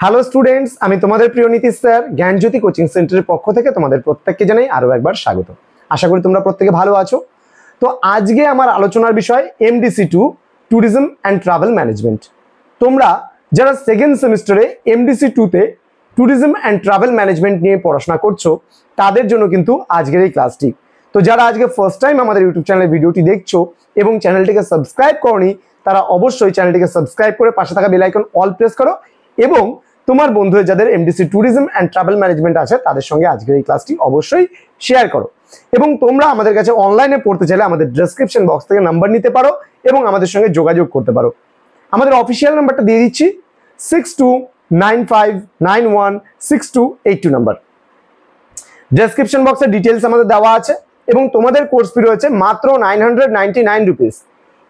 Hello students, আমি তোমাদের প্রিয় নীতিশ স্যার জ্ঞানজ্যোতি কোচিং সেন্টারের পক্ষ থেকে তোমাদের প্রত্যেককে জানাই আরো একবার স্বাগত। আশা করি তোমরা প্রত্যেকে ভালো আছো। তো আজকে আমার আলোচনার বিষয় MDC2 tourism and travel management. তোমরা যারা সেকেন্ড সেমিস্টারে MDC2 তে ট্যুরিজম অ্যান্ড ট্রাভেল ম্যানেজমেন্ট নিয়ে পড়াশোনা করছো তাদের জন্য কিন্তু আজকের এই ক্লাসটি। তো যারা আজকে ফার্স্ট টাইম আমাদের ইউটিউব চ্যানেলে ভিডিওটি দেখছো এবং চ্যানেলটিকে সাবস্ক্রাইব করনি, তারা অবশ্যই চ্যানেলটিকে সাবস্ক্রাইব করে পাশে থাকা বেল আইকন অল প্রেস করো এবং তোমার বন্ধুদের যাদের MDC tourism and travel management আছে তাদের সঙ্গে আজকের এই ক্লাসটি অবশ্যই শেয়ার করো। এবং তোমরা আমাদের কাছে অনলাইনে পড়তে চাইলে আমাদের ডেসক্রিপশন বক্স থেকে নাম্বার নিতে পারো এবং আমাদের সঙ্গে যোগাযোগ করতে পারো। আমাদের অফিসিয়াল নাম্বারটা দিয়ে দিচ্ছি 6295916282 নাম্বার। ডেসক্রিপশন বক্সে ডিটেলস আমাদের দেওয়া আছে এবং তোমাদের কোর্স ফি রয়েছে মাত্র 999 রুপিস।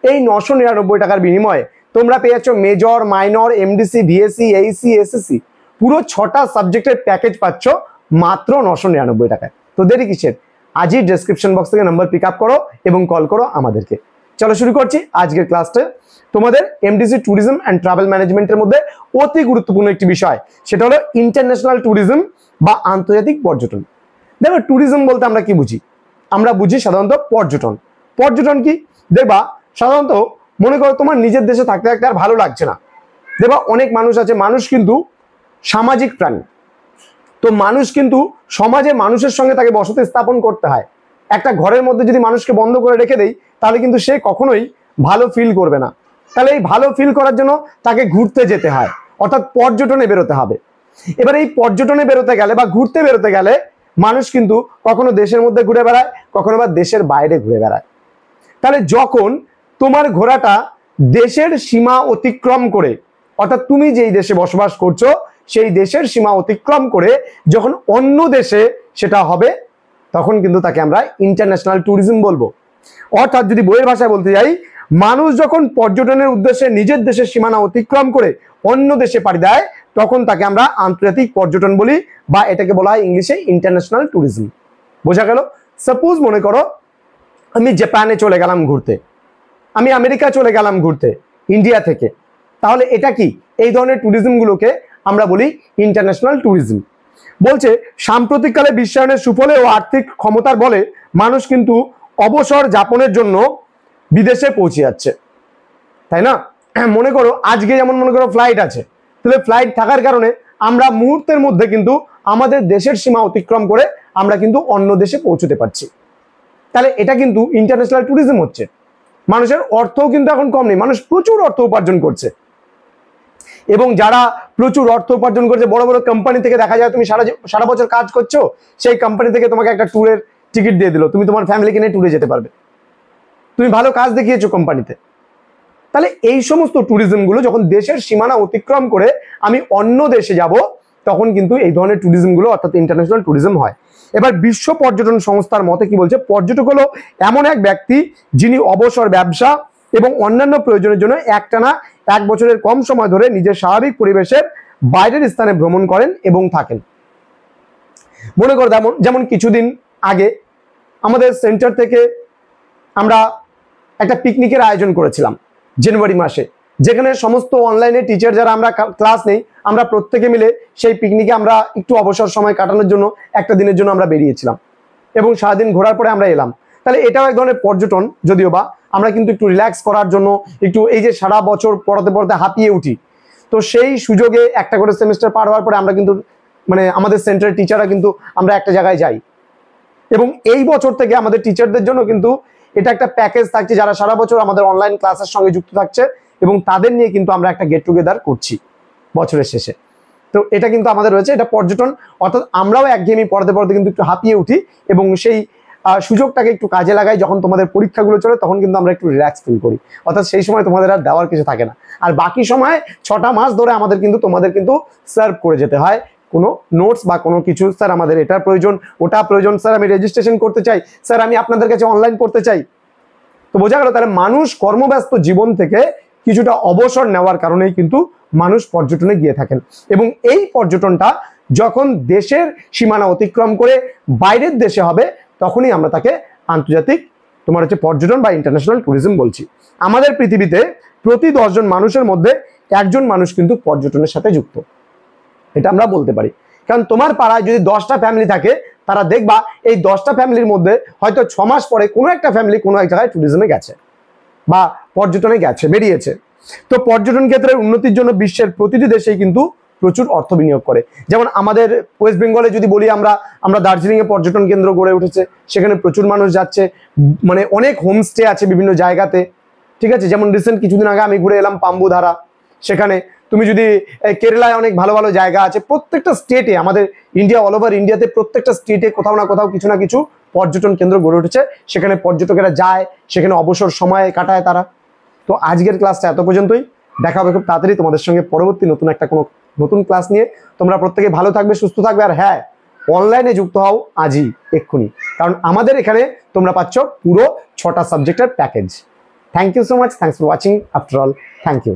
এই 999 টাকার বিনিময়ে তোমরা পেয়ে যাচ্ছ major, minor, MDC, VSC, AEC, SSC পুরো 6টা সাবজেক্টের প্যাকেজ পাচ্ছ মাত্র 999 টাকায়। তো দেরি কিসের? আজই ডেসক্রিপশন বক্স থেকে নাম্বার পিক আপ করো এবং কল করো আমাদেরকে। চলো শুরু করছি আজকের ক্লাসটা। তোমাদের MDC ট্যুরিজম অ্যান্ড ট্রাভেল ম্যানেজমেন্টের মধ্যে অতি গুরুত্বপূর্ণ একটি বিষয়, সেটা হলো ইন্টারন্যাশনাল ট্যুরিজম বা আন্তর্জাতিক পর্যটন। দেখো, ট্যুরিজম বলতে আমরা কি বুঝি? আমরা বুঝি সাধারণত পর্যটন। পর্যটন কি দেখবা, সাধারণত মনে করো তোমার নিজের দেশে থাকতে থাকতে আর ভালো লাগছে না। দেখবা অনেক মানুষ আছে, মানুষ কিন্তু সামাজিক প্রাণী। তো মানুষ কিন্তু সমাজে মানুষের সঙ্গে তাকে বসতি স্থাপন করতে হয়। একটা ঘরের মধ্যে যদি মানুষকে বন্ধ করে রেখে দেই তাহলে কিন্তু সে কখনোই ভালো ফিল করবে না। তাহলে এই ভালো ফিল করার জন্য তাকে ঘুরতে যেতে হয়, অর্থাৎ পর্যটনে বেরোতে হবে। এবার এই পর্যটনে বেরোতে গেলে বা ঘুরতে বেরোতে গেলে মানুষ কিন্তু কখনো দেশের মধ্যে ঘুরে বেড়ায়, কখনো বা দেশের বাইরে ঘুরে বেড়ায়। তাহলে যখন তোমার ঘোরাটা দেশের সীমা অতিক্রম করে, অর্থাৎ তুমি যেই দেশে বসবাস করছো সেই দেশের সীমা অতিক্রম করে যখন অন্য দেশে সেটা হবে, তখন কিন্তু তাকে আমরা ইন্টারন্যাশনাল ট্যুরিজম বলবো। অর্থাৎ যদি বইয়ের ভাষায় বলতে যাই, মানুষ যখন পর্যটনের উদ্দেশ্যে নিজের দেশের সীমানা অতিক্রম করে অন্য দেশে পাড়ি দেয় তখন তাকে আমরা আন্তর্জাতিক পর্যটন বলি, বা এটাকে বলা হয় ইংলিশে ইন্টারন্যাশনাল ট্যুরিজম। বোঝা গেল? সাপোজ মনে করো আমি জাপানে চলে গেলাম ঘুরতে, আমি আমেরিকা চলে গেলাম ঘুরতে ইন্ডিয়া থেকে, তাহলে এটা কি? এই ধরনের ট্যুরিজমগুলোকে আমরা বলি ইন্টারন্যাশনাল ট্যুরিজম। বলছে সাম্প্রতিককালে বিশ্বায়নের সুফলে ও আর্থিক ক্ষমতার বলে মানুষ কিন্তু অবসর যাপনের জন্য বিদেশে পৌঁছে যাচ্ছে, তাই না? মনে করো আজকে যেমন মনে করো ফ্লাইট আছে, তাহলে ফ্লাইট থাকার কারণে আমরা মুহূর্তের মধ্যে কিন্তু আমাদের দেশের সীমা অতিক্রম করে আমরা কিন্তু অন্য দেশে পৌঁছতে পারছি। তাহলে এটা কিন্তু ইন্টারন্যাশনাল ট্যুরিজম হচ্ছে। মানুষের অর্থও কিন্তু এখন কম নেই, মানুষ প্রচুর অর্থ উপার্জন করছে। এবং যারা প্রচুর অর্থ উপার্জন করছে, বড় বড় কোম্পানি থেকে দেখা যায় তুমি সারা বছর কাজ করছো, সেই কোম্পানি থেকে তোমাকে একটা ট্যুরের টিকিট দিয়ে দিল, তুমি তোমার ফ্যামিলিকে নিয়ে ট্যুরে যেতে পারবে, তুমি ভালো কাজ দেখিয়েছো কোম্পানিতে। তাহলে এই সমস্ত ট্যুরিজমগুলো যখন দেশের সীমানা অতিক্রম করে আমি অন্য দেশে যাব তখন কিন্তু এই ধরনের ট্যুরিজমগুলো অর্থাৎ ইন্টারন্যাশনাল ট্যুরিজম হয়। এবার বিশ্ব পর্যটন সংস্থার মতে কি বলছে, পর্যটক হলো এমন এক ব্যক্তি যিনি অবসর, ব্যবসা এবং অন্যান্য প্রয়োজনের জন্য একটানা 1 বছরের কম সময় ধরে নিজের স্বাভাবিক পরিবেশের বাইরের স্থানে ভ্রমণ করেন এবং থাকেন। মনে করো যেমন কিছুদিন আগে আমাদের সেন্টার থেকে আমরা একটা পিকনিকের আয়োজন করেছিলাম জানুয়ারি মাসে, যেখানে সমস্ত অনলাইনে টিচার যারা আমরা ক্লাস নেই, আমরা প্রত্যেকে মিলে সেই পিকনিকে আমরা একটু অবসর সময় কাটানোর জন্য একটা দিনের জন্য আমরা বেরিয়েছিলাম এবং সারাদিন ঘোরার পরে আমরা এলাম। তাহলে এটাও এক ধরনের পর্যটন, যদিও বা আমরা কিন্তু একটু রিল্যাক্স করার জন্য, একটু এই যে সারা বছর পড়াতে পড়াতে হাঁপিয়ে উঠি, তো সেই সুযোগে একটা করে সেমিস্টার পার হওয়ার পরে আমরা কিন্তু মানে আমাদের সেন্টারের টিচাররা কিন্তু আমরা একটা জায়গায় যাই। এবং এই বছর থেকে আমাদের টিচারদের জন্য কিন্তু এটা একটা প্যাকেজ থাকছে, যারা সারা বছর আমাদের অনলাইন ক্লাসের সঙ্গে যুক্ত থাকছে এবং তাদের নিয়ে কিন্তু আমরা একটা গেট টুগেদার করছি বছরের শেষে। তো এটা কিন্তু আমাদের রয়েছে, এটা পর্যটন। অর্থাৎ আমরাও একঘেয়েমি পড়াতে পড়াতে কিন্তু একটু হাঁপিয়ে উঠি এবং সেই সুযোগটাকে একটু কাজে লাগাই। যখন তোমাদের পরীক্ষাগুলো চলে তখন কিন্তু আমরা একটু রিল্যাক্স ফিল করি, অর্থাৎ সেই সময় তোমাদের আর দেওয়ার কিছু থাকে না। আর বাকি সময় 6টা মাস ধরে আমাদের কিন্তু তোমাদের কিন্তু সার্ভ করে যেতে হয় কোনো নোটস বা কোনো কিছু। স্যার আমাদের এটা প্রয়োজন, ওটা প্রয়োজন, স্যার আমি রেজিস্ট্রেশন করতে চাই, স্যার আমি আপনাদের কাছে অনলাইন পড়তে চাই। তো বোঝা গেল, তাহলে মানুষ কর্মব্যস্ত জীবন থেকে কিছুটা অবসর নেওয়ার কারণেই কিন্তু মানুষ পর্যটনে গিয়ে থাকেন। এবং এই পর্যটনটা যখন দেশের সীমানা অতিক্রম করে বাইরের দেশে হবে তখনই আমরা তাকে আন্তর্জাতিক তোমার হচ্ছে পর্যটন বা ইন্টারন্যাশনাল ট্যুরিজম বলছি। আমাদের পৃথিবীতে প্রতি 10 জন মানুষের মধ্যে 1 জন মানুষ কিন্তু পর্যটনের সাথে যুক্ত। এটা আমরা বলতে পারি। কারণ তোমার পাড়ায় যদি 10টা ফ্যামিলি থাকে, তারা দেখবা এই 10টা ফ্যামিলির মধ্যে হয়তো 6 মাস পরে কোনো একটা ফ্যামিলি কোনো এক জায়গায় ট্যুরিজমে গেছে বা পর্যটনে গেছে, বেরিয়েছে। তো পর্যটন ক্ষেত্রের উন্নতির জন্য বিশ্বের প্রতিটি দেশেই কিন্তু প্রচুর অর্থ বিনিয়োগ করে। যেমন আমাদের ওয়েস্ট বেঙ্গলে যদি বলি, আমরা দার্জিলিংয়ে পর্যটন কেন্দ্র গড়ে উঠেছে, সেখানে প্রচুর মানুষ যাচ্ছে, মানে অনেক হোমস্টে আছে বিভিন্ন জায়গাতে, ঠিক আছে। যেমন রিসেন্ট কিছুদিন আগে আমি ঘুরে এলাম পাম্বুধারা, সেখানে তুমি যদি কেরালায় অনেক ভালো ভালো জায়গা আছে, প্রত্যেকটা স্টেটে, আমাদের ইন্ডিয়া অল ওভার ইন্ডিয়াতে প্রত্যেকটা স্টেটে কোথাও না কোথাও কিছু না কিছু পর্যটন কেন্দ্র গড়ে উঠেছে, সেখানে পর্যটকেরা যায়, সেখানে অবসর সময় কাটায় তারা। তো আজকের ক্লাসটা এত পর্যন্তই, দেখা হবে খুব তাড়াতাড়ি তোমাদের সঙ্গে পরবর্তী কোনো নতুন ক্লাস নিয়ে। তোমরা প্রত্যেকে ভালো থাকবে, সুস্থ থাকবে, আর হ্যাঁ, অনলাইনে যুক্ত হও আজই, এক্ষুনি, কারণ আমাদের এখানে তোমরা পাচ্ছ পুরো 6টা সাবজেক্টের package. Thank you so much, thanks for watching, after all, thank you.